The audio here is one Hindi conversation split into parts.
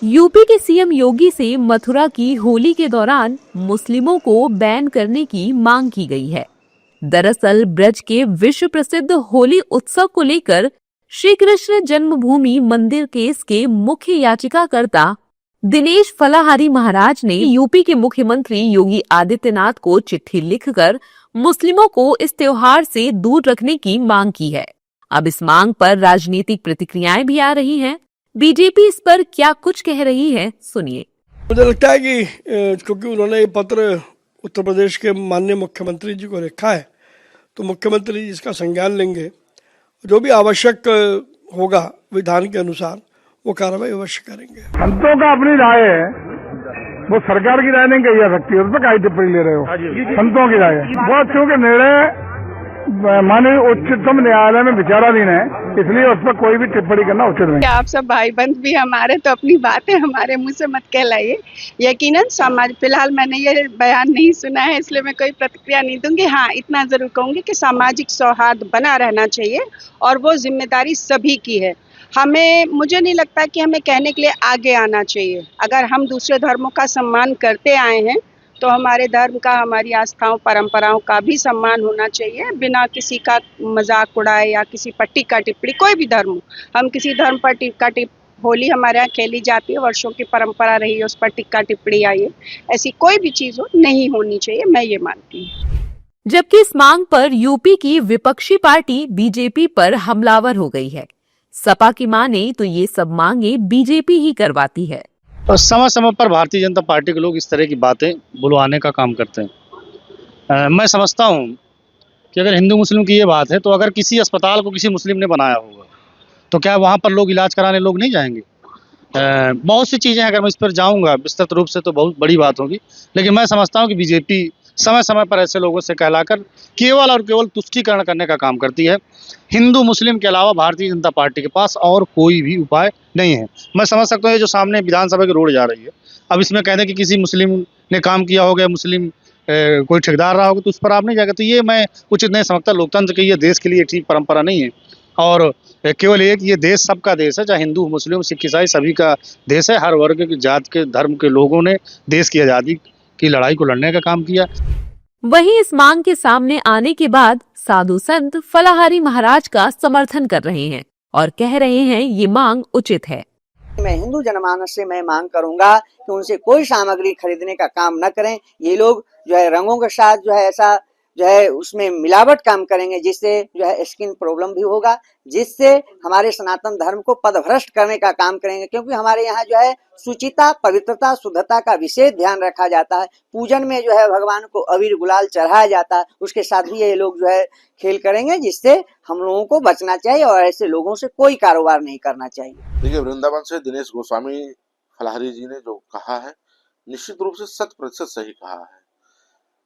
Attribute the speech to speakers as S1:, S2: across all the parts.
S1: यूपी के सीएम योगी से मथुरा की होली के दौरान मुस्लिमों को बैन करने की मांग की गई है। दरअसल ब्रज के विश्व प्रसिद्ध होली उत्सव को लेकर श्री कृष्ण जन्मभूमि मंदिर केस के मुख्य याचिकाकर्ता दिनेश फलाहारी महाराज ने यूपी के मुख्यमंत्री योगी आदित्यनाथ को चिट्ठी लिखकर मुस्लिमों को इस त्योहार से दूर रखने की मांग की है। अब इस मांग पर राजनीतिक प्रतिक्रियाएं भी आ रही हैं। बीजेपी इस पर क्या कुछ कह रही है, सुनिए।
S2: मुझे लगता है कि क्योंकि उन्होंने ये पत्र उत्तर प्रदेश के माननीय मुख्यमंत्री जी को लिखा है, तो मुख्यमंत्री जी इसका संज्ञान लेंगे। जो भी आवश्यक होगा विधान के अनुसार वो कार्रवाई अवश्य करेंगे।
S3: संतों का अपनी राय है, वो सरकार की राय नहीं कही जा सकती, उस पर काहे टिप्पणी ले रहे हो? संतों की राय है वो, क्योंकि निर्णय माननीय उच्चतम न्यायालय में विचाराधीन है, इसलिए उस पर कोई भी टिप्पणी करना उचित नहीं।
S4: आप सब भाई बंद भी हमारे, तो अपनी बातें हमारे मुंह से मत कहलाइए। यकीनन समाज, फिलहाल मैंने ये बयान नहीं सुना है, इसलिए मैं कोई प्रतिक्रिया नहीं दूंगी। हाँ, इतना जरूर कहूंगी कि सामाजिक सौहार्द बना रहना चाहिए और वो जिम्मेदारी सभी की है। मुझे नहीं लगता कि हमें कहने के लिए आगे आना चाहिए। अगर हम दूसरे धर्मों का सम्मान करते आए हैं तो हमारे धर्म का, हमारी आस्थाओं परंपराओं का भी सम्मान होना चाहिए, बिना किसी का मजाक उड़ाए या किसी पर टीका टिप्पणी। कोई भी धर्म, हम किसी धर्म पर टीका होली हमारे यहाँ खेली जाती है, वर्षों की परंपरा रही है, उस पर टीका टिप्पणी आई है, ऐसी कोई भी चीज नहीं होनी चाहिए, मैं ये मानती हूँ।
S1: जबकि इस मांग पर यूपी की विपक्षी पार्टी बीजेपी पर हमलावर हो गई है। सपा की माने तो ये सब मांगे बीजेपी ही करवाती है।
S5: और समय समय पर भारतीय जनता पार्टी के लोग इस तरह की बातें बुलवाने का काम करते हैं। मैं समझता हूं कि अगर हिंदू मुस्लिम की ये बात है, तो अगर किसी अस्पताल को किसी मुस्लिम ने बनाया होगा तो क्या वहां पर लोग इलाज कराने लोग नहीं जाएंगे? बहुत सी चीज़ें, अगर मैं इस पर जाऊंगा विस्तृत रूप से तो बहुत बड़ी बात होगी, लेकिन मैं समझता हूँ कि बीजेपी समय समय पर ऐसे लोगों से कहलाकर केवल और केवल तुष्टीकरण करने का काम करती है। हिंदू मुस्लिम के अलावा भारतीय जनता पार्टी के पास और कोई भी उपाय नहीं है। मैं समझ सकता हूँ ये जो सामने विधानसभा की रोड जा रही है, अब इसमें कहते हैं कि किसी मुस्लिम ने काम किया होगा, मुस्लिम कोई ठेकेदार रहा होगा, तो उस पर आप नहीं जाएगा, तो ये मैं उचित नहीं समझता। लोकतंत्र की ये देश के लिए ठीक परंपरा नहीं है। और केवल एक, ये देश सबका देश है, चाहे हिंदू मुस्लिम सिख ईसाई सभी का देश है। हर वर्ग के, जात के, धर्म के लोगों ने देश की आज़ादी की लड़ाई को लड़ने का काम किया।
S1: वहीं इस मांग के सामने आने के बाद साधु संत फलाहारी महाराज का समर्थन कर रहे हैं और कह रहे हैं ये मांग उचित है।
S6: मैं हिंदू जनमानस से मैं मांग करूंगा कि उनसे कोई सामग्री खरीदने का काम न करें। ये लोग जो है रंगों के साथ जो है ऐसा जो है उसमें मिलावट काम करेंगे, जिससे जो है स्किन प्रॉब्लम भी होगा, जिससे हमारे सनातन धर्म को पदभ्रष्ट करने का काम करेंगे। क्योंकि हमारे यहाँ जो है शुचिता, पवित्रता, शुद्धता का विशेष ध्यान रखा जाता है। पूजन में जो है भगवान को अबीर गुलाल चढ़ाया जाता है, उसके साथ भी ये लोग जो है खेल करेंगे, जिससे हम लोगों को बचना चाहिए और ऐसे लोगों से कोई कारोबार नहीं करना चाहिए।
S7: देखिए, वृंदावन से दिनेश गोस्वामी फलाहारी जी ने जो कहा है, निश्चित रूप से 100% सही कहा है।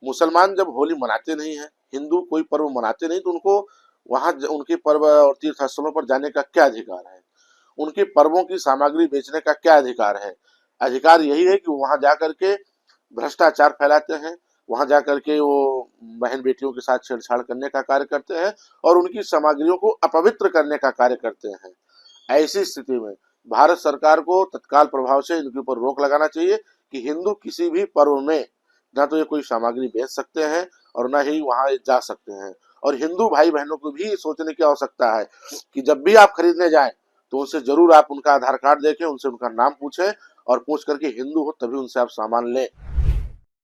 S7: मुसलमान जब होली मनाते नहीं है, हिंदू कोई पर्व मनाते नहीं, तो उनको वहाँ उनके पर्व और तीर्थ स्थलों पर जाने का क्या अधिकार है? उनके पर्वों की सामग्री बेचने का क्या अधिकार है? अधिकार यही है कि वहाँ जा करके भ्रष्टाचार फैलाते हैं, वहाँ जा करके वो बहन बेटियों के साथ छेड़छाड़ करने का कार्य करते हैं और उनकी सामग्रियों को अपवित्र करने का कार्य करते हैं। ऐसी स्थिति में भारत सरकार को तत्काल प्रभाव से इनके ऊपर रोक लगाना चाहिए कि हिंदू किसी भी पर्व में ना तो ये कोई सामग्री बेच सकते हैं और ना ही वहां जा सकते हैं। और हिंदू भाई बहनों को भी सोचने की आवश्यकता है कि जब भी आप खरीदने जाएं तो उनसे जरूर आप उनका आधार कार्ड देखें, उनसे उनका नाम पूछें और पूछ करके हिंदू हो तभी उनसे आप सामान लें।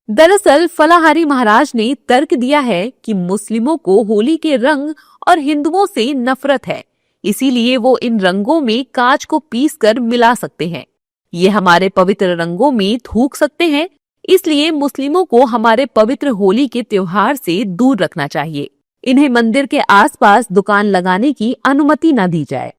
S1: दरअसल फलाहारी महाराज ने तर्क दिया है कि मुस्लिमों को होली के रंग और हिंदुओं से नफरत है, इसीलिए वो इन रंगों में कांच को पीसकर मिला सकते हैं। ये हमारे पवित्र रंगों में थूक सकते हैं, इसलिए मुस्लिमों को हमारे पवित्र होली के त्योहार से दूर रखना चाहिए। इन्हें मंदिर के आसपास दुकान लगाने की अनुमति न दी जाए।